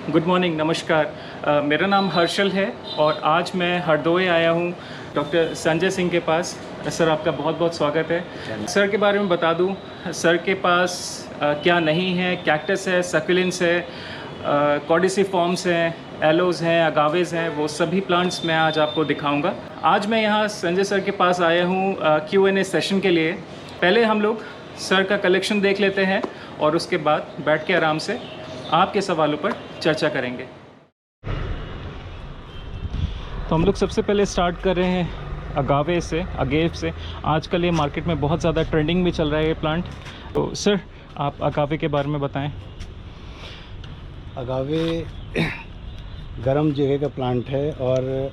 Good morning, नमस्कार। मेरा नाम हर्षल है और आज मैं हरदोई आया हूँ डॉक्टर संजय सिंह के पास। सर, आपका बहुत बहुत स्वागत है। सर के बारे में बता दूँ, सर के पास क्या नहीं है। कैक्टस है, सक्यूलेंट्स है, कॉर्डिसिफॉर्म्स हैं, एलोज़ हैं, अगावेज़ हैं, वो सभी प्लांट्स मैं आज आपको दिखाऊंगा। आज मैं यहाँ संजय सर के पास आया हूँ Q&A सेशन के लिए। पहले हम लोग सर का कलेक्शन देख लेते हैं और उसके बाद बैठ के आराम से आपके सवालों पर चर्चा करेंगे। तो हम लोग सबसे पहले स्टार्ट कर रहे हैं अगावे से, अगेव से। आजकल ये मार्केट में बहुत ज़्यादा ट्रेंडिंग में चल रहा है ये प्लांट। तो सर, आप अगावे के बारे में बताएं। अगावे गर्म जगह का प्लांट है और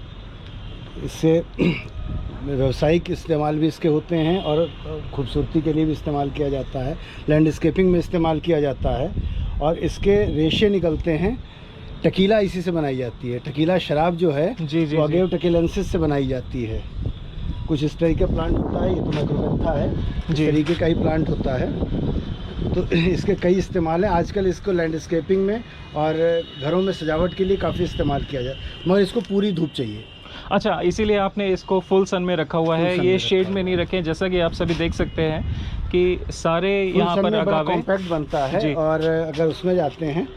इससे व्यावसायिक इस्तेमाल भी इसके होते हैं और खूबसूरती के लिए भी इस्तेमाल किया जाता है, लैंडस्केपिंग में इस्तेमाल किया जाता है। और इसके रेशे निकलते हैं। टकीला इसी से बनाई जाती है। टकीला शराब जो है वो अगेव टकीलेंसिस से बनाई जाती है। कुछ इस तरह का प्लांट होता है। ये तो माइक्रोपेंथा है, इस तरीके का ही प्लांट होता है। तो इसके कई इस्तेमाल हैं। आजकल इसको लैंडस्केपिंग में और घरों में सजावट के लिए काफ़ी इस्तेमाल किया जाए, मगर इसको पूरी धूप चाहिए। अच्छा, इसीलिए आपने इसको फुल सन में रखा हुआ है, ये शेड में नहीं रखे। जैसा कि आप सभी देख सकते हैं कि सारे यहाँ पर अगावे कॉम्पैक्ट बनता है। और अगर उसमें जाते हैं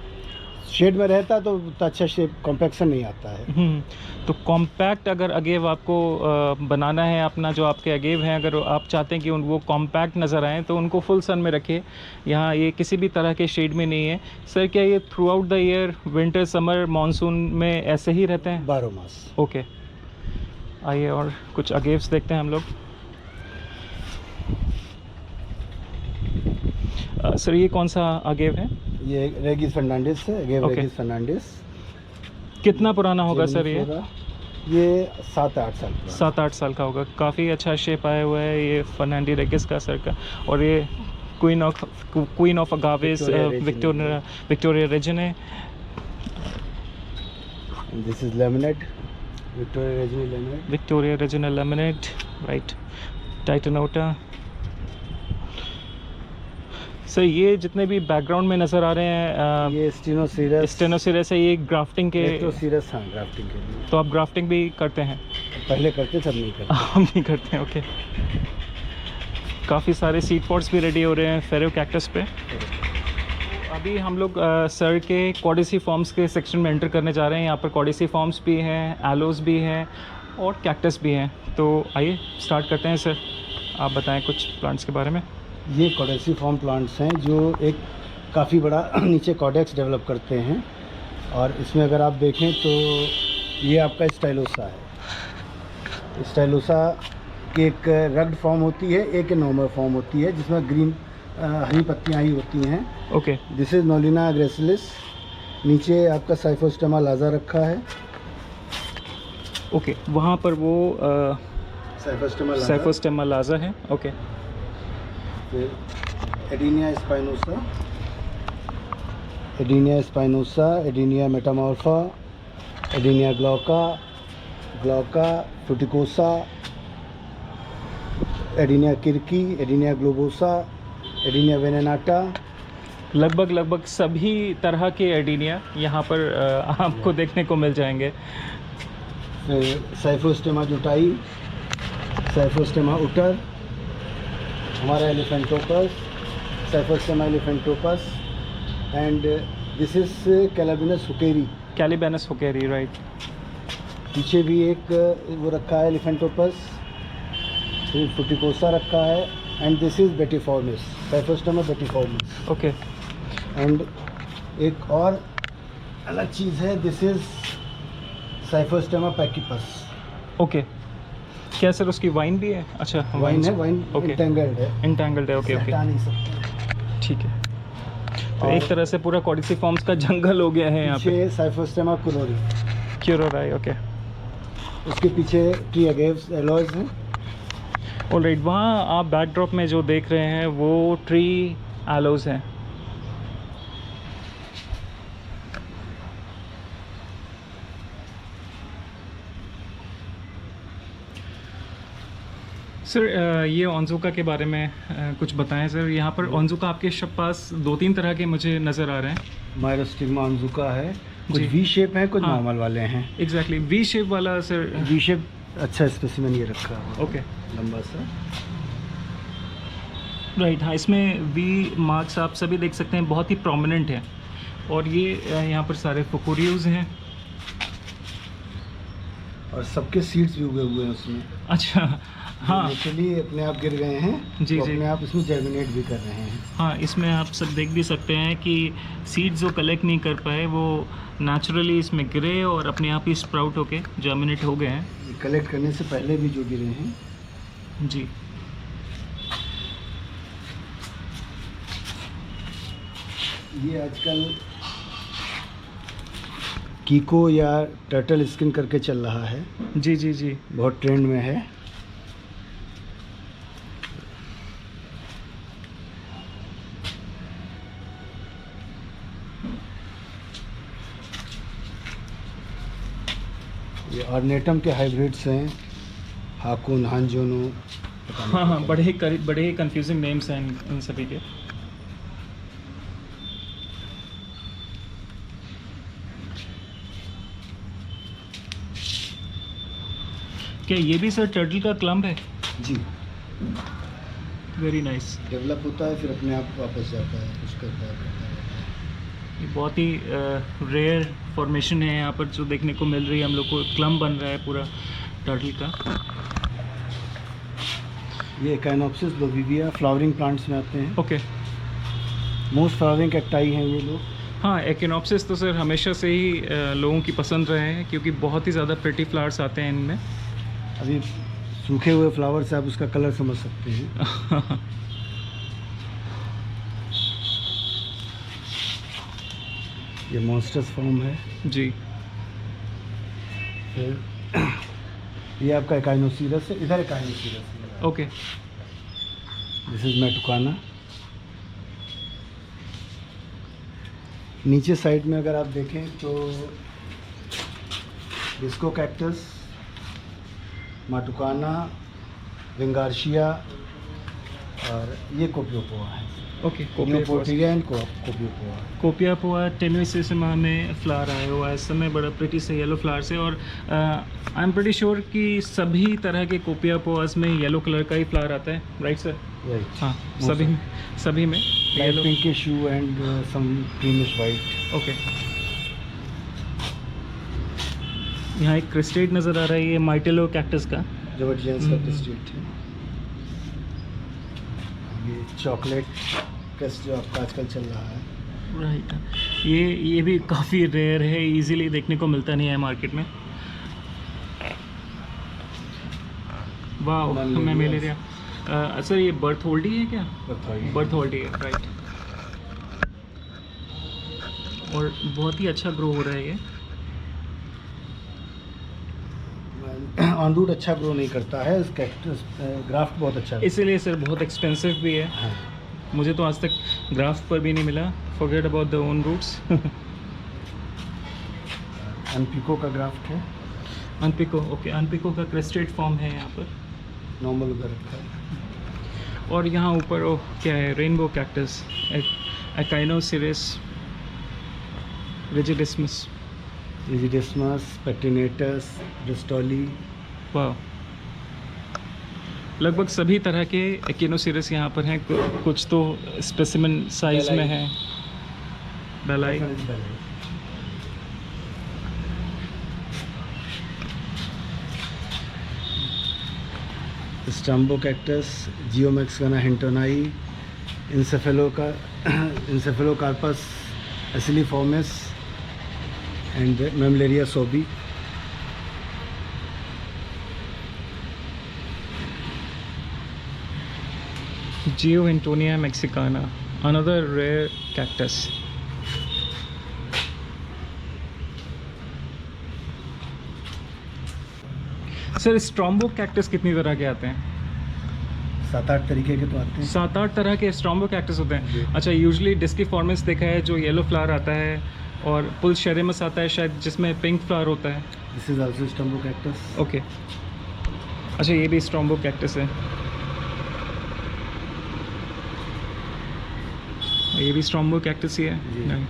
शेड में रहता तो अच्छा शेप कॉम्पैक्शन नहीं आता है। तो कॉम्पैक्ट अगर अगेव आपको बनाना है अपना, जो आपके अगेव हैं, अगर आप चाहते हैं कि वो कॉम्पैक्ट नज़र आएँ तो उनको फुल सन में रखिए। यहाँ ये किसी भी तरह के शेड में नहीं है। सर, क्या ये through out the year, winter, summer, monsoon में ऐसे ही रहते हैं? 12 मास। ओके, आइए और कुछ अगेव्स देखते हैं हम लोग। सर, ये कौन सा अगेव है? ये रेगिस फर्नांडिस है, अगेव रेगिस फर्नांडिस। कितना पुराना होगा सर ये? 7-8 साल का। 7-8 साल का होगा। काफ़ी अच्छा शेप आया हुआ है ये फर्नांडी रेगिस का सर का। और ये queen of agaves Victoria reginae है। This is laminate, Victoria reginal laminate, right. Titanota. Sir, ये जितने भी बैकग्राउंड में नज़र आ रहे हैं ये स्टेनोसिरस है। ये ग्राफ्टिंग के? इलेक्ट्रोसिरस, हाँ, ग्राफ्टिंग के लिए। तो आप ग्राफ्टिंग भी करते हैं? पहले करते, सब नहीं करते। हम नहीं करते हैं, ओके। काफ़ी सारे सीड पॉट्स भी रेडी हो रहे हैं फेरो कैक्टस पे। अभी हम लोग सर के कॉर्डिसिफॉर्म्स के सेक्शन में एंटर करने जा रहे हैं। यहाँ पर कॉर्डिसिफॉर्म्स भी हैं, एलोज भी हैं और कैक्टस भी हैं। तो आइए स्टार्ट करते हैं। सर, आप बताएं कुछ प्लांट्स के बारे में। ये कॉर्डिसिफॉर्म प्लांट्स हैं जो एक काफ़ी बड़ा नीचे कॉर्डेक्स डेवलप करते हैं। और इसमें अगर आप देखें तो ये आपका स्टाइलोसा है। स्टाइलोसा की एक रग्ड फॉर्म होती है, एक नॉर्मल फॉर्म होती है जिसमें ग्रीन हरी पत्तियाँ ही होती हैं। Okay. This is Nolina gracilis. नीचे आपका साइफोस्टेमा लाजा रखा है। ओके, वहाँ पर वो साइफोस्टेमा लाजा है। ओके। फिर एडिनिया स्पाइनोसा, एडिनिया मेटामॉर्फा, एडिनिया ग्लॉका, फ्रूटिकोसा, एडिनिया किर्की, एडिनिया ग्लोबोसा, एडिनिया वेनेनाटा। लगभग सभी तरह के एडिनिया यहाँ पर आपको देखने को मिल जाएंगे। फिर साइफोस्टेमा जुटाई, साइफोस्टेमा उटर, हमारा elephantopus, Cyphostemma elephantopus. And this is Calibanus hookeri, right. पीछे भी एक वो रखा है एलिफेंटोपस, फिर फ्रूटिकोसा रखा है। And this is betiformis, Cyphostemma betiformis. Okay. And एक और अलग चीज़ है, this is Cyphostemma pachypus. Okay. क्या सर उसकी वाइन भी है? अच्छा, वाइन है, वाइन इंटेंगल्ड है। ओके। ठीक है। तो एक तरह से पूरा कॉर्डिसिफॉर्म्स का जंगल हो गया है यहाँ पे। साइफोस्टेमा क्यूरोराई, ओके। उसके पीछे ट्री अगेव्स, एलोज हैं। ऑलराइट, वहाँ आप बैकड्रॉप में जो देख रहे हैं वो ट्री एलोज हैं। सर, ये ओंजुका के बारे में कुछ बताएं सर। यहाँ पर ओंजुका आपके पास 2-3 तरह के मुझे नज़र आ रहे हैं। माइरोस्टिग्मा ओंजुका है कुछ जी। वी शेप हैं, कुछ हाँ। नॉर्मल वाले हैं। एग्जैक्टली वी शेप वाला सर। वी शेप अच्छा स्पेसिमेन ये रखा हुआ है, ओके, लंबा सा। राइट। हाँ, इसमें वी मार्क्स आप सभी देख सकते हैं, बहुत ही प्रोमिनेंट है। और ये यहाँ पर सारे फुकुरियोज हैं। और सबके सीड्स भी उगे हुए हैं उसमें। अच्छा, हाँ नेचुरली अपने आप गिर गए हैं, जी, तो जी। अपने आप इसमें जर्मिनेट भी कर रहे हैं। हाँ, इसमें आप सब देख भी सकते हैं कि सीड्स जो कलेक्ट नहीं कर पाए वो नेचुरली इसमें गिरे और अपने आप ही स्प्राउट होके जर्मिनेट हो गए हैं। ये कलेक्ट करने से पहले भी जो गिरे हैं। जी। ये आजकल कीको या टर्टल स्किन करके चल रहा है, जी जी जी। बहुत ट्रेंड में है। ये ऑर्नेटम के हाइब्रिड्स हैं, हाकुन, हांजोनो। पता नहीं हाँ हाँ, क्या। बड़े ही कंफ्यूजिंग नेम्स हैं इन सभी के। क्या ये भी सर टर्टल का क्लम्प है? जी, वेरी नाइस। डेवलप होता है फिर अपने आप वापस जाता है, कुछ करता है। ये बहुत ही रेयर फॉर्मेशन है यहाँ पर जो देखने को मिल रही है हम लोग को। क्लम्प बन रहा है पूरा टर्टल का। ये एकाइनोप्सिस लोबिविया फ्लावरिंग प्लांट्स में आते हैं। ओके। मोस्ट फ्लावरिंग कैक्टाई हैं ये लोग। हाँ, एकिनोप्सिस तो सर हमेशा से ही लोगों की पसंद रहे हैं क्योंकि बहुत ही ज़्यादा प्रिटी फ्लावर्स आते हैं इनमें। अभी सूखे हुए फ्लावर से आप उसका कलर समझ सकते हैं। ये मॉन्स्टर्स फॉर्म है। जी। फिर ये आपका एकाइनोसीरस है, इधर एकाइनोसीरस है। ओके। This is Matucana. नीचे साइड में अगर आप देखें तो डिस्को कैक्टस, माटुकाना, विंगार्शिया और ये कोपियोपोआ है। ओके। कोपियोपोटिया एंड कोपियोपोआ। कोपिया पोआ टेनुइसिसिमा में फ्लावर आया हुआ है इस समय, बड़ा प्रिटी से येलो फ्लावर्स है। और आई एम प्रिटी श्योर कि सभी तरह के कोपिया पोआस में येलो कलर का ही फ्लावर आता है, राइट सर? राइट। हाँ, सभी में light pinkish hue and some creamish white. Okay. यहाँ एक क्रिस्टेड नज़र आ रहा है, ये माइटेलो कैक्टस का। जबरजेंस का डिस्ट्रिक्ट है। ये चॉकलेट कस जो आपका आजकल चल रहा है। राइट। ये भी काफ़ी रेयर है, इजीली देखने को मिलता नहीं है मार्केट में। वाह, मैं मलेरिया। सर ये बर्थ होल्डी है क्या? बर्थ होल्डी है, राइट। और बहुत ही अच्छा ग्रो हो रहा है ये। ऑन रूट अच्छा ग्रो नहीं करता है, इस कैक्टस ग्राफ्ट बहुत अच्छा है। इसीलिए सर बहुत एक्सपेंसिव भी है। हाँ। मुझे तो आज तक ग्राफ्ट पर भी नहीं मिला। Forget about the own roots. अनपिको का ग्राफ्ट है। अनपिको, ओके। अनपिको का क्रेस्टेड फॉर्म है यहाँ पर। नॉर्मल उधर रखा है। और यहाँ ऊपर वो क्या है, रेनबो कैक्टस, एकाइनोसिरस रिजिडिस्मस। रिजिडिस्मस, पेटिनेटस, ब्रिस्टोली। वाह, लगभग सभी तरह के एकिनोसिरस यहाँ पर हैं। कुछ तो स्पेसिमेन साइज में है। बेलाई। Strombocactus, Geomexicana hintonii, Encephalocarpus strobiliformis and Mammillaria सोबी। Geohintonia mexicana, another rare cactus. Sir Strombocactus कितनी तरह के आते हैं? 7-8 तरीके के तो आते हैं। 7-8 तरह के स्ट्रॉम्बो कैक्टस होते जी। हैं। अच्छा, यूजुअली डिस्किफॉर्मिस देखा है जो येलो फ्लावर आता है, और पुलशेरेमस आता है शायद जिसमें पिंक फ्लावर होता है। This is also Strombocactus. Okay. अच्छा, ये भी स्ट्रॉम्बो कैक्टस है। ये भी स्ट्रॉम्बो कैक्टस ही है। जी। नहीं।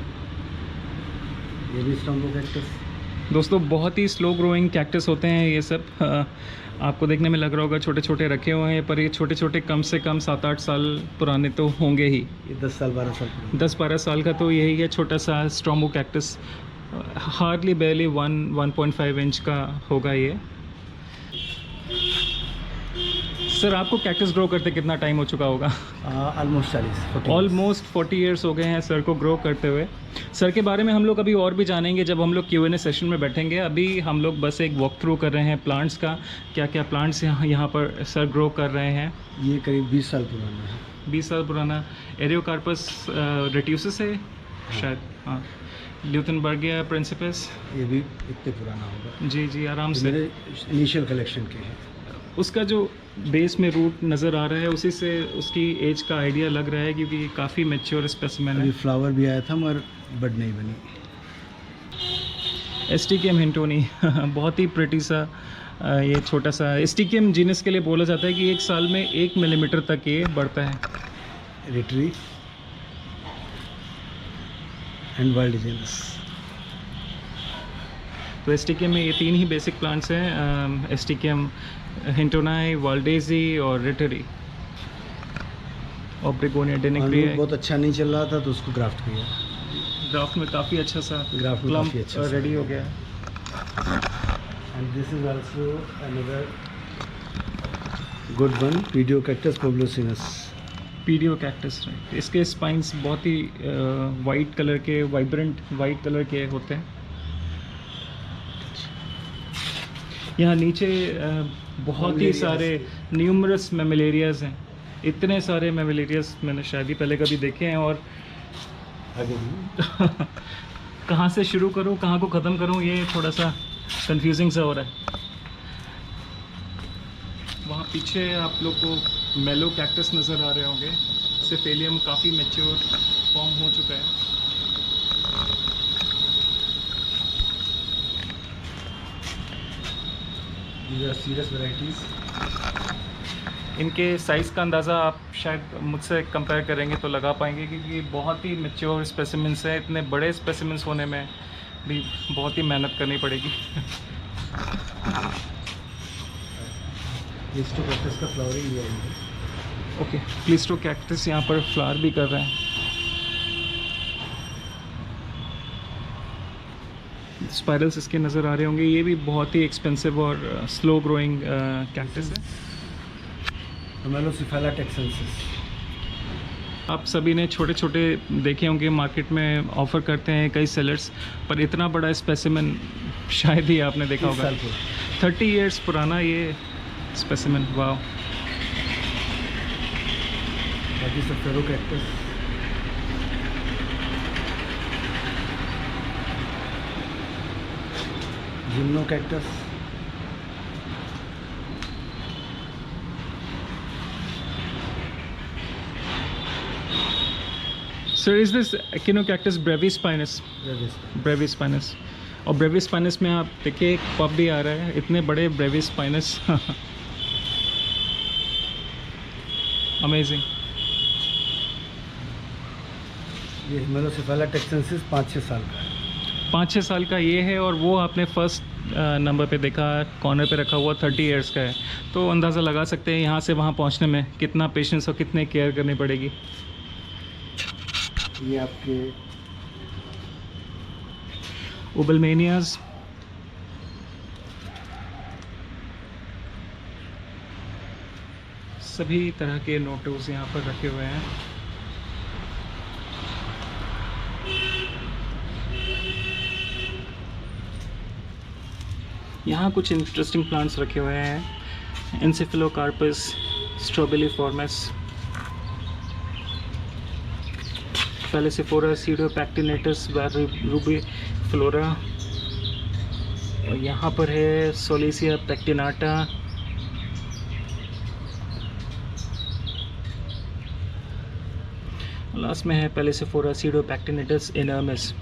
ये भी स्टॉम्बो कैक्टस। दोस्तों बहुत ही स्लो ग्रोइंग कैक्टस होते हैं ये सब। आपको देखने में लग रहा होगा छोटे छोटे रखे हुए हैं, पर ये छोटे छोटे कम से कम 7-8 साल पुराने तो होंगे ही। ये 10 साल 12 साल पुराना। 10-12 साल का तो यही है छोटा सा स्ट्रॉम्बो कैक्टस। हार्डली बेली 1.5 इंच का होगा ये। सर आपको कैक्टस ग्रो करते कितना टाइम हो चुका होगा? ऑलमोस्ट 40 ऑलमोस्ट 40 ईयर्स हो गए हैं सर को ग्रो करते हुए। सर के बारे में हम लोग अभी और भी जानेंगे जब हम लोग Q&A सेशन में बैठेंगे। अभी हम लोग बस एक वॉक थ्रू कर रहे हैं प्लांट्स का, क्या क्या प्लांट्स यहाँ पर सर ग्रो कर रहे हैं। ये करीब 20 साल पुराना है। 20 साल पुराना एरियोकार्पस रेट्यूसिस है शायद, हाँ। ल्यूथनबर्गिया प्रिंसिपस, ये भी इतने पुराना होगा। जी जी आराम से। मेरे इनिशियल कलेक्शन के हैं। उसका जो बेस में रूट नज़र आ रहा है उसी से उसकी एज का आइडिया लग रहा है, क्योंकि काफ़ी मैच्योर स्पेसिमेन है। अभी फ्लावर भी आया था मगर बड नहीं बनी। एस्टिकियम हिंटोनी बहुत ही प्रिटी सा ये छोटा सा एस्टिकियम जीनस के लिए बोला जाता है कि 1 साल में 1 मिलीमीटर तक ये बढ़ता है। रिटरी एंड वाइल्ड जीनस। तो एस्टिकियम में ये 3 ही बेसिक प्लांट्स हैं, एस्टिकियम हिंटोनाई, वाल्डेजी और रिटरी। ऑब्रिगोनिया डेनिक्रिया बहुत अच्छा नहीं चल रहा था तो उसको ग्राफ्ट किया। ग्राफ्ट में काफ़ी अच्छा सा ग्राफ्ट में काफ़ी अच्छा रेडी हो गया। And this is also another good one, Pediocactus peeblesianus. Pediocactus, right. इसके स्पाइंस बहुत ही वाइट कलर के, वाइब्रेंट वाइट कलर के होते हैं। यहाँ नीचे बहुत ही सारे न्यूमरस मेमिलेरियाज हैं। इतने सारे मेमिलेरियाज मैंने शायद ही पहले कभी देखे हैं। और आगे भी कहाँ से शुरू करूँ कहाँ को ख़त्म करूँ ये थोड़ा सा कंफ्यूजिंग सा हो रहा है। वहाँ पीछे आप लोग को मेलो कैक्टस नज़र आ रहे होंगे। सिफेलियम काफ़ी मैच्योर फॉर्म हो चुका है। Serious varieties. इनके साइज़ का अंदाज़ा आप शायद मुझसे कंपेयर करेंगे तो लगा पाएंगे, क्योंकि बहुत ही मैच्योर स्पेसिमेंस हैं। इतने बड़े स्पेसिमेंस होने में भी बहुत ही मेहनत करनी पड़ेगी। प्लिस्टो कैक्टस का फ्लावरिंग भी आई है। ओके, प्लिस्टो कैक्टस यहाँ पर फ्लावर भी कर रहे हैं। स्पाइरल्स इसके नज़र आ रहे होंगे। ये भी बहुत ही एक्सपेंसिव और स्लो ग्रोइंग कैक्टस है। मेलोसिफेला टेक्सेंसिस। आप सभी ने छोटे छोटे देखे होंगे, मार्केट में ऑफ़र करते हैं कई सेलर्स, पर इतना बड़ा स्पेसिमेन शायद ही आपने देखा होगा। 30 इयर्स पुराना ये स्पेसिमेन। वाह। बाकी सब Ferocactus. Gymnocactus. Sir is this Echinocactus brevispinus? Brevispinus. और ब्रेविस्पाइनस में आप देखिए एक पब भी आ रहा है, इतने बड़े ब्रेविस्पाइनस। अमेजिंग। ये मेलोसिफेला टेक्सेंसिस 5-6 साल का है। 5-6 साल का ये है, और वो आपने फर्स्ट नंबर पे देखा, कॉर्नर पे रखा हुआ 30 इयर्स का है। तो अंदाज़ा लगा सकते हैं यहाँ से वहाँ पहुँचने में कितना पेशेंस और कितने केयर करनी पड़ेगी। ये आपके ओबलमेनियाज। सभी तरह के नोटोस यहाँ पर रखे हुए हैं। यहाँ कुछ इंटरेस्टिंग प्लांट्स रखे हुए हैं। एनसेफेलोकार्पस स्ट्रॉबेलिफॉर्मस, पैलेसिफोरा सीडोपैक्टिनेटस रूबीफ्लोरा, और यहाँ पर है सोलेसिया पैक्टिनाटा। लास्ट में है पैलेसिफोरा सीडोपैक्टिनेटस इनर्मिस।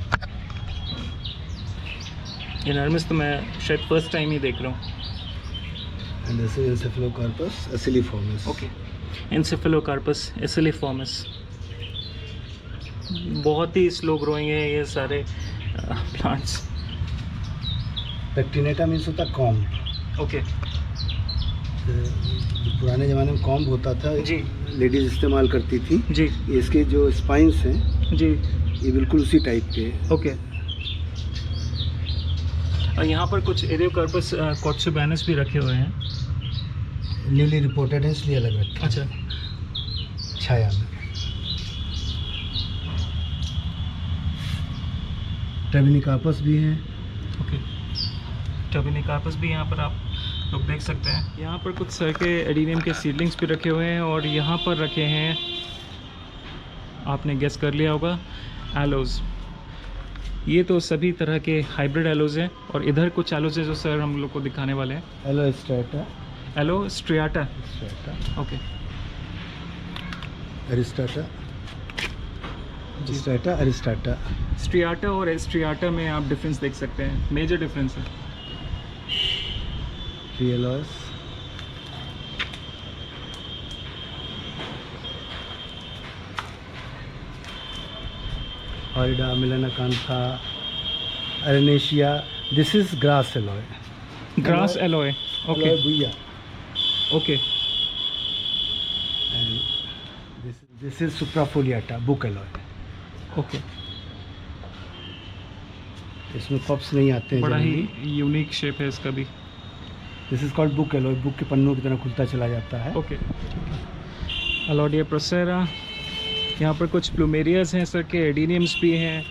इनर्मिस तो मैं शायद फर्स्ट टाइम ही देख रहा हूँ। And this is Encephalocarpus strobiliformis. Okay, Encephalocarpus strobiliformis. बहुत ही स्लो ग्रोइंग है ये सारे प्लांट्स। पेक्टिनेटा मीन्स होता कॉम्ब। ओके पुराने ज़माने में कॉम्ब होता था जी लेडीज़ इस्तेमाल करती थी। जी इसके जो स्पाइंस हैं जी। ये बिल्कुल उसी टाइप के हैं। ओके और यहाँ पर कुछ एरियोकार्पस कॉट्सुबैनस भी रखे हुए हैं। न्यूली रिपोर्टेड है इसलिए अलग रखे। अच्छा छाया में टर्बिनिकार्पस भी हैं। ओके टर्बिनिकार्पस भी यहाँ पर आप लोग देख सकते हैं। यहाँ पर कुछ सर के एडिनियम के सीडलिंग्स भी रखे हुए हैं और यहाँ पर रखे हैं, आपने गेस कर लिया होगा, एलोज़। ये तो सभी तरह के हाइब्रिड एलोज़ हैं और इधर कुछ एलोज़ हैं जो सर हम लोग को दिखाने वाले हैं। Aloe striata, aloe striata, okay aristata, striata aristata. Striata और एस्ट्रियाटा में आप डिफरेंस देख सकते हैं, मेजर डिफरेंस है। ट्रिएलोस, हॉरिडा, मिलेनाकांथा, अरेनेशिया। This is grass aloe. Grass aloe, okay बुया। Okay and this is suprafoliata, book aloe. Okay. इसमें पप्स नहीं आते हैं। बड़ा ही यूनिक शेप है इसका भी। This is called book alloy. Book के पन्नों की तरह खुलता चला जाता है। ओके अलोडिया प्रोसेरा। यहाँ पर कुछ प्लूमेरियाज हैं सर के, एडिनियम्स भी हैं।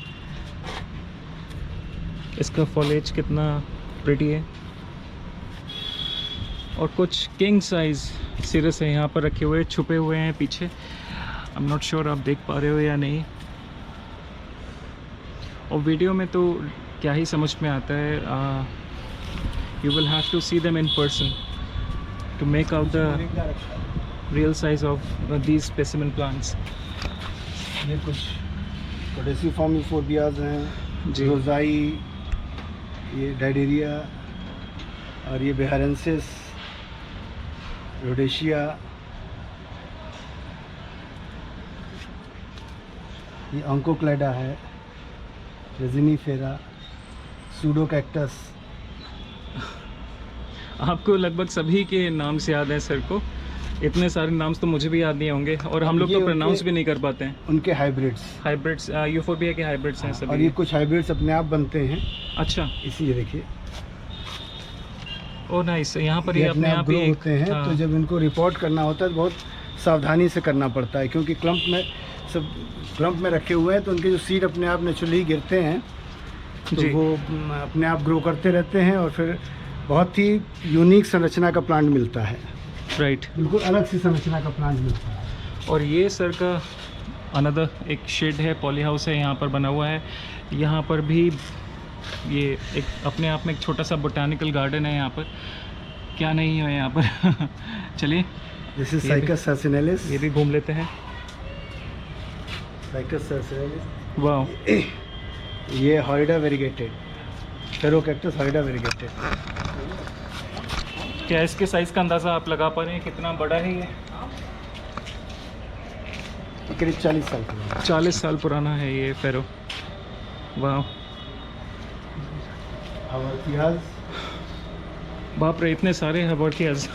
इसका फॉलेज कितना प्रिटी है। और कुछ किंग साइज सीरस है यहाँ पर रखे हुए, छुपे हुए हैं पीछे। आई एम नॉट श्योर आप देख पा रहे हो या नहीं, और वीडियो में तो क्या ही समझ में आता है। You will have to see them in person to make out the real size of these specimen plants. ये कुछ पोडेसिफॉर्म यूफोर्बियाज हैं, जी। रोजाई, ये डायडेरिया, और ये बेहारेंसिस, रोडेशिया, ये ऑन्कोक्लेडा है, रेजिनीफेरा, सूडो कैक्टस। आपको लगभग सभी के नाम से याद है सर को, इतने सारे नाम तो मुझे भी याद नहीं होंगे, और हम लोग तो प्रोनाउंस भी नहीं कर पाते हैं। उनके हाइब्रिड्स, हाइब्रिड्स, यूफोर्बिया के हाइब्रिड्स हैं सभी। और ये कुछ हाइब्रिड्स अपने आप बनते हैं। अच्छा, इसी देखिए ओ नाइस। यहाँ पर ये ये अपने आप ग्रो ही होते हैं। हाँ। तो जब इनको रिपोर्ट करना होता है तो बहुत सावधानी से करना पड़ता है, क्योंकि क्लम्प में रखे हुए हैं तो उनके जो सीड अपने आप नेचुरली गिरते हैं, तो जी। वो अपने आप ग्रो करते रहते हैं और फिर बहुत ही यूनिक संरचना का प्लांट मिलता है। राइट। बिल्कुल अलग सी संरचना का प्लांट मिलता है। और ये सर का अनदर एक शेड है, पॉली हाउस है यहाँ पर बना हुआ है। यहाँ पर भी ये एक अपने आप में एक छोटा सा बोटानिकल गार्डन है यहाँ पर, क्या नहीं है यहाँ पर। चलिए दिस इज ये भी- साइकस सर्सिनेलिस। ये भी घूम लेते हैं। साइकस सर्सिनेलिस, वाह, ये हॉरिडा वेरीगेटेड, फेरोकैक्टस हॉरिडा वेरीगेटेड। क्या इसके साइज़ का अंदाज़ा आप लगा पा रहे हैं कितना बड़ा है ये? करीब 40 साल पुराना। 40 साल पुराना है ये फेरो। वाह, हवर्थियाज, बाप रे, इतने सारे Haworthias.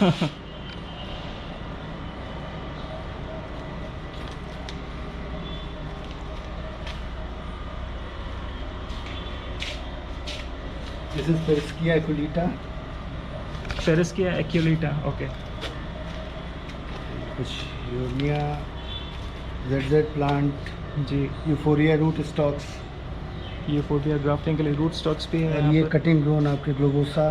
This is Pereskia aculeata. Pereskia aculeata, okay. कुछ यूनिया, जेड प्लांट, जी। Euphorbia root stocks, Euphorbia grafting के लिए रूट स्टॉक्स भी है और यहाँ ये पर। कटिंग ग्रोन आपके ग्लोबोसा।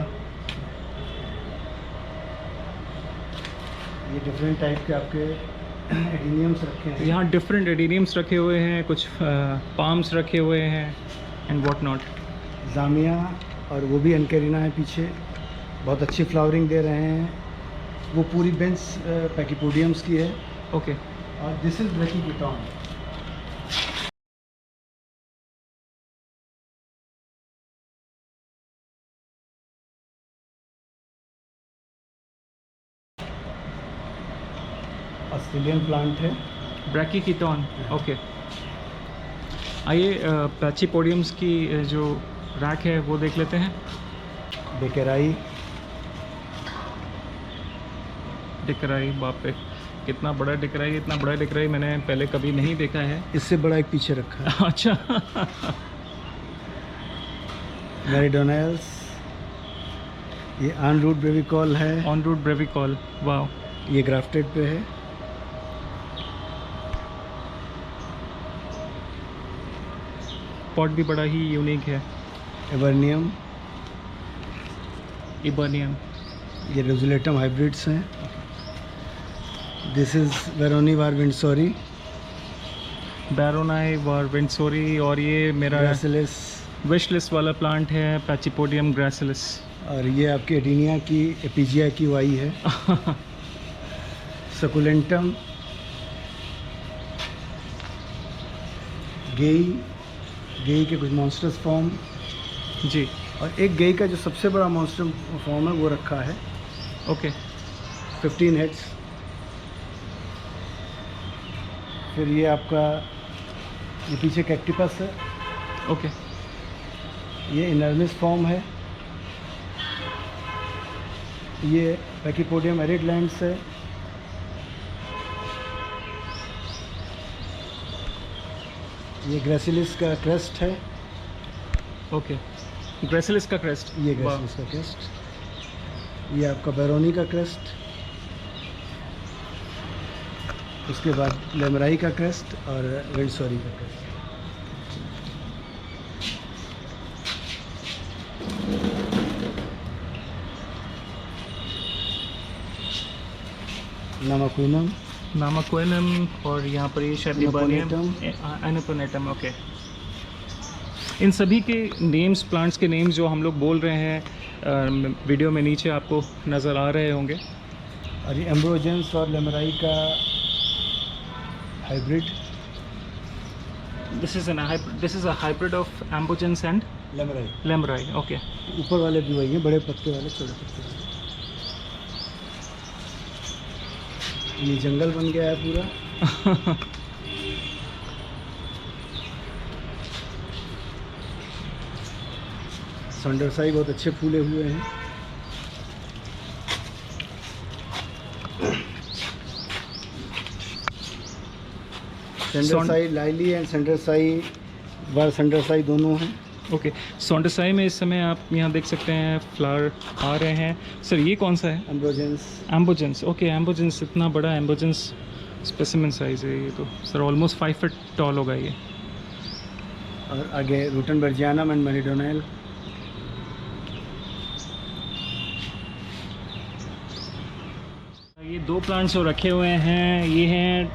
ये डिफरेंट टाइप के आपके एडिनियम्स रखे हैं। यहाँ डिफरेंट एडिनियम्स रखे हुए हैं, कुछ पाम्स रखे हुए हैं एंड व्हाट नॉट। जामिया, और वो भी एनकेरिना है पीछे, बहुत अच्छी फ्लावरिंग दे रहे हैं। वो पूरी बेंच पैकीपोडियम्स की है। ओके। और दिस इज ब्रैकीपिटॉन। ऑस्ट्रेलियन प्लांट है। ब्रैकीकीटोन, ओके। आइए पैचिपोडियम्स की जो रैक है वो देख लेते हैं। डेकेराई, डेकेराई, बाप रे कितना बड़ा डेकेराई, इतना बड़ा डेकेराई मैंने पहले कभी नहीं देखा है। इससे बड़ा एक पीछे रखा है। अच्छा मेरीडोनाल्स, ये ऑन रूट ब्रेविकॉल है। ऑन रूट ब्रेविकॉल, वाह। ये ग्राफ्टेड पे है। पॉट भी बड़ा ही यूनिक है। एबर्नियम, इबर्नियम, ये रोजुलेटम हाइब्रिड्स हैं। दिस इज़ वेरोनी वार विंडसोरी, बैरोनाई वार विंडसोरी। और ये मेरा ग्रासिलिस, विश लिस्ट वाला प्लांट है पैचिपोडियम ग्रासिलिस। और ये आपकी एडीनिया की एपीजिया की वाई है। सकुलेंटम, गेई के कुछ मॉन्स्टर्स फॉर्म, जी, और एक गेई का जो सबसे बड़ा मॉन्स्टर फॉर्म है वो रखा है। ओके। 15 हेड्स। फिर ये आपका, ये पीछे कैक्टिपस है। ओके। ये इनर्मिस फॉर्म है। ये पैचिपोडियम एरिडलैंड्स है। ये ग्रेसिलिस का क्रेस्ट है। ओके, ग्रेसिलिस का क्रेस्ट, ये ग्रेसिलिस का क्रेस्ट। ये आपका बैरोनी का क्रेस्ट। उसके बाद लेमराई का क्रेस्ट और विंडसोरी का क्रेस्ट। नामाक्विनम, नामाक्विनम, और यहाँ पर ये शायद एनोपोनेटम। ओके, इन सभी के नेम्स, प्लांट्स के नेम्स जो हम लोग बोल रहे हैं वीडियो में नीचे आपको नज़र आ रहे होंगे। और ये एम्ब्रोजेंस और लेमराई का hybrid. This is a hybrid of ambongensis and lamerei. Lamerei, okay. ऊपर वाले भी वही हैं, बड़े पत्ते वाले, छोटे पत्ते वाले। ये जंगल बन गया है पूरा। संडरसाई बहुत अच्छे फूले हुए हैं। सेंडरसाई लाइली एंड सेंडरसाई वार सेंडरसाई दोनों हैं। ओके, सोंडरसाई में इस समय आप यहाँ देख सकते हैं फ्लावर आ रहे हैं। सर ये कौन सा है? एम्ब्रोजेंस। एम्बोजेंस, ओके। एम्बोजेंस, इतना बड़ा एम्बोजेंस स्पेसिमेन साइज़ है ये तो सर, ऑलमोस्ट 5 फीट टॉल होगा ये। और आगे रूटनबर्जियानम एंड मेरीडोनाल। ये दो प्लांट्स जो रखे हुए हैं ये हैं,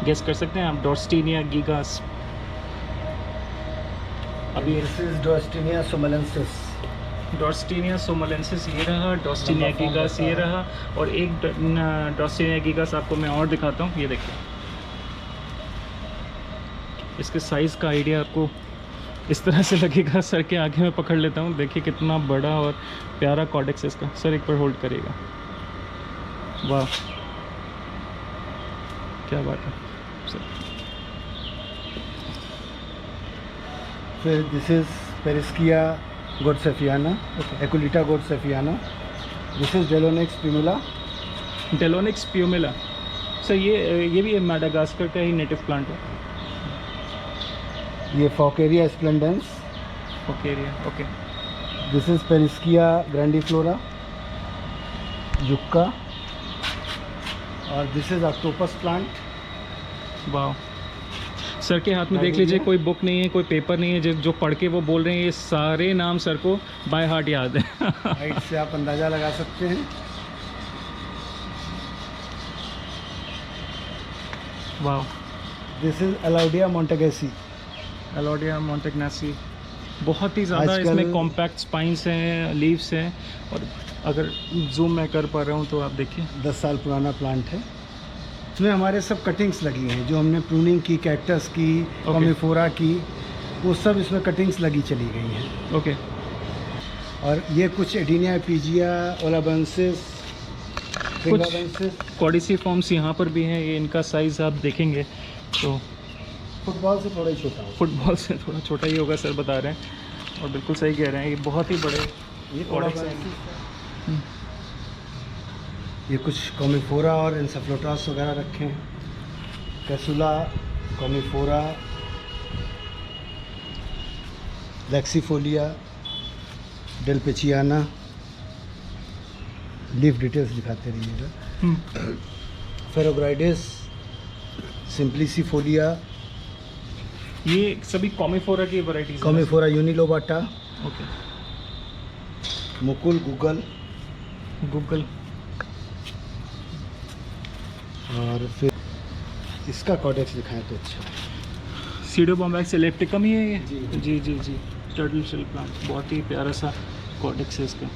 गेस कर सकते हैं आप, डॉर्स्टीनिया गीगास। अभी दिस इज डॉर्स्टीनिया सोमलेंसिस। डॉर्स्टीनिया सोमलेंसिस ये रहा, डॉर्स्टीनिया गीगास ये रहा, और एक डॉर्स्टीनिया गीगास आपको मैं और दिखाता हूँ। ये देखिए, इसके साइज़ का आइडिया आपको इस तरह से लगेगा। सर के आगे मैं पकड़ लेता हूँ, देखिए कितना बड़ा और प्यारा कॉर्डेक्स है इसका। सर एक बार होल्ड करिएगा, वाह क्या बात है सर। फिर this is Pereskia godseffiana, aculeata godseffiana. This is Delonix pumila. Delonix pumila, sir ये भी मैडागास्कर का ही नेटिव प्लांट है। ये Fouquieria splendens. Fouquieria, okay. This is Pereskia grandiflora, yucca. और दिस इज ऑक्टोपस प्लांट। वाह, सर के हाथ में देख लीजिए, कोई बुक नहीं है, कोई पेपर नहीं है जो पढ़ के वो बोल रहे हैं। ये सारे नाम सर को बाय हार्ट याद है। हाइट से आप अंदाज़ा लगा सकते हैं। वाह, दिस इज अलाउडिया मोंटेगेसी। अलाउडिया मोंटेग्नासी, बहुत ही ज़्यादा इसमें कॉम्पैक्ट स्पाइंस हैं, लीव्स हैं, और अगर जूम मैं कर पा रहा हूँ तो आप देखिए 10 साल पुराना प्लांट है। इसमें हमारे सब कटिंग्स लगी हैं, जो हमने प्रूनिंग की, कैक्टस की, कॉमिफोरा की, वो सब इसमें कटिंग्स लगी चली गई हैं। ओके। और ये कुछ एडीनिया एपीजिया, ओलाबेंसिस, कुछ कॉडिसिफॉर्म्स यहाँ पर भी हैं। ये इनका साइज़ आप देखेंगे तो फुटबॉल से थोड़ा ही छोटा होगा। फुटबॉल से थोड़ा छोटा ही होगा सर बता रहे हैं, और बिल्कुल सही कह रहे हैं, ये बहुत ही बड़े ये कॉडेक्स हैं। ये कुछ कॉमीफोरा और इंसेफ्लोटास वगैरह रखे हैं। कैसुला, कॉमीफोरा, लेक्सीफोलिया, डेल्पेचियाना। लीफ डिटेल्स दिखाते रहिएगा। फेरोग्राइडिस, सिंप्लिसिफोलिया, ये सभी कॉमीफोरा की varieties. Commiphora unilobata, okay. Mukul, guggul, guggul, और फिर इसका कॉडेक्स दिखाएं तो अच्छा। सीडोबॉम्बैक्स इलेप्टिकम ही है ये। जी। जी जी जी, टर्टल शेल प्लांट, बहुत ही प्यारा सा कॉडेक्स है इसका।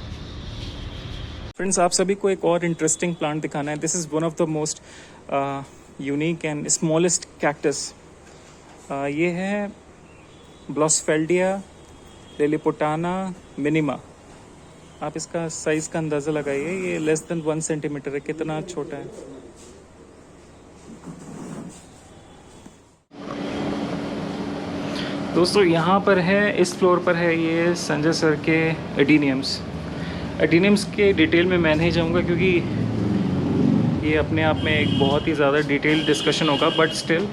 फ्रेंड्स, आप सभी को एक और इंटरेस्टिंग प्लांट दिखाना है। This is one of the most unique and smallest cactus. ये है ब्लॉसफेल्डिया लिलिपोटाना मिनिमा। आप इसका साइज़ का अंदाज़ा लगाइए, ये लेस देन 1 सेंटीमीटर है, कितना छोटा है। दोस्तों यहाँ पर है, इस फ्लोर पर है ये संजय सर के एडीनियम्स। एडीनियम्स के डिटेल में मैं नहीं जाऊँगा क्योंकि ये अपने आप में एक बहुत ही ज़्यादा डिटेल डिस्कशन होगा, बट स्टिल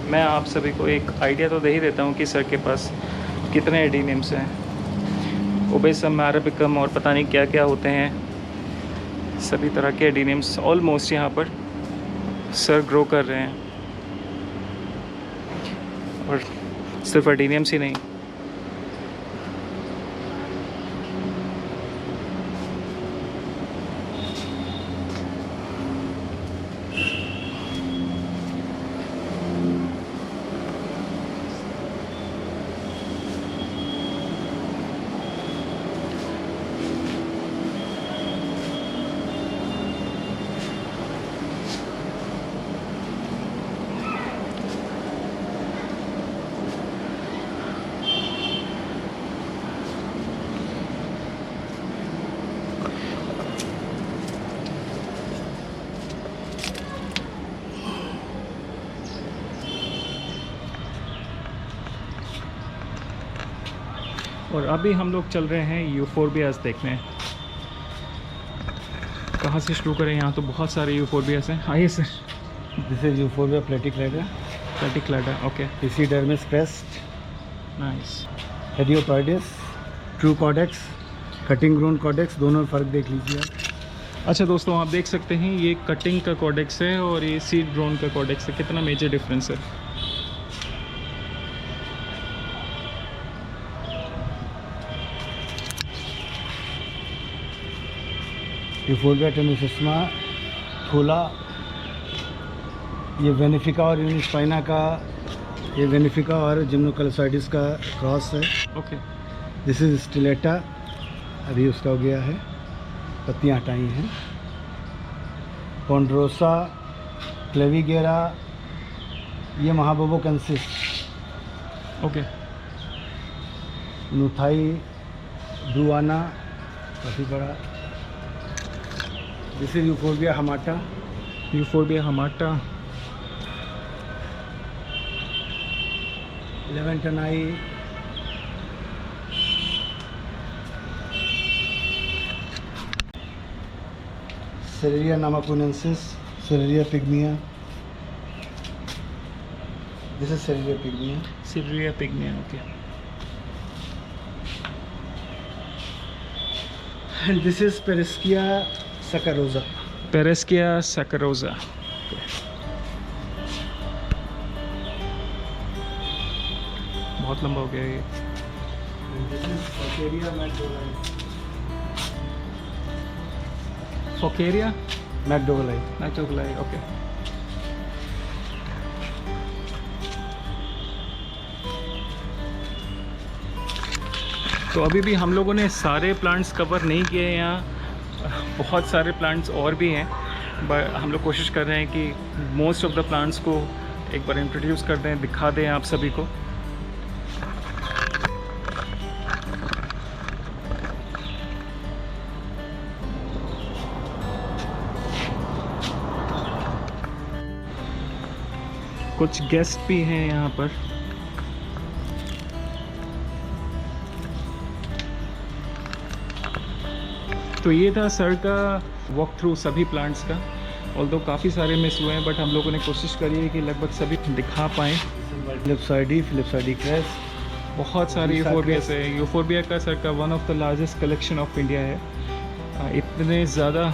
मैं आप सभी को एक आइडिया तो दे ही देता हूँ कि सर के पास कितने एडीनियम्स हैं। ओबेसम, अरेबिकम और पता नहीं क्या क्या होते हैं, सभी तरह के एडीनियम्स ऑलमोस्ट यहाँ पर सर ग्रो कर रहे हैं। और सिर्फ एडीनियम्स ही नहीं, और अभी हम लोग चल रहे हैं यूफोर्बियास देखने। कहाँ से शुरू करें? यहाँ तो बहुत सारे यूफोर्बियास हैं। आइए sir. This is Euphorbia platyclada. Platyclada, okay. Epidermis crest, nice. Hedyotoides, true caudex, cutting grown caudex, दोनों में फ़र्क देख लीजिए आप। अच्छा दोस्तों, आप देख सकते हैं ये कटिंग का कॉडेक्स है और ये सीड ग्रोन का कॉडेक्स है। कितना मेजर डिफरेंस है। यूफोर्बिया टेनुसिस्मा, थोला, ये वेनिफिका और यूनिस्पाइना का, ये वेनिफिका और जिम्नोकैलोसाइडिस का क्रॉस है। ओके। दिस इज स्टिलेटा, अभी उसका हो गया है, पत्तियाँ हटाई हैं। पोंड्रोसा, क्लेविगेरा, ये महाबोबोकेंसिस, ओके। नुथाई ब्रुआना, काफ़ी बड़ा। This is Euphorbia hamata, Euphorbia hamata, लेवेंटनाई, Ceraria namaquensis, Ceraria pygmaea. This is Ceraria pygmaea. Ceraria pygmaea, okay. And this is Pereskia sacharosa. Pereskia sacharosa. बहुत लंबा हो गया ये। This is Fouquieria macdougalii. Fouquieria macdougalii. Macdougalii, okay. तो अभी भी हम लोगों ने सारे प्लांट्स कवर नहीं किए हैं। यहाँ बहुत सारे प्लांट्स और भी हैं, बट हम लोग कोशिश कर रहे हैं कि मोस्ट ऑफ द प्लांट्स को एक बार इंट्रोड्यूस कर दें, दिखा दें आप सभी को। कुछ गेस्ट भी हैं यहाँ पर। तो ये था सर का वॉक थ्रू सभी प्लांट्स का। ऑल्दो काफ़ी सारे मिस हुए हैं बट हम लोगों ने कोशिश करी है कि लगभग सभी दिखा पाएँ। फिलिप्साइडी क्रेस, बहुत सारे यूफोरबिया है। यूफोरबिया का सर का one of the largest collection of India है। इतने ज़्यादा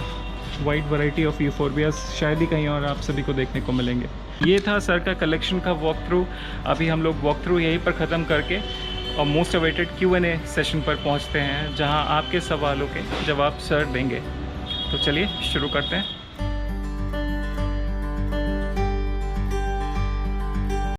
वाइड वैरायटी ऑफ यूफोरबियाज शायद ही कहीं और आप सभी को देखने को मिलेंगे। ये था सर का कलेक्शन का वॉक थ्रू। अभी हम लोग वॉक थ्रू यहीं पर ख़त्म करके और मोस्ट अवेटेड Q&A सेशन पर पहुंचते हैं, जहां आपके सवालों के जवाब सर देंगे। तो चलिए शुरू करते हैं।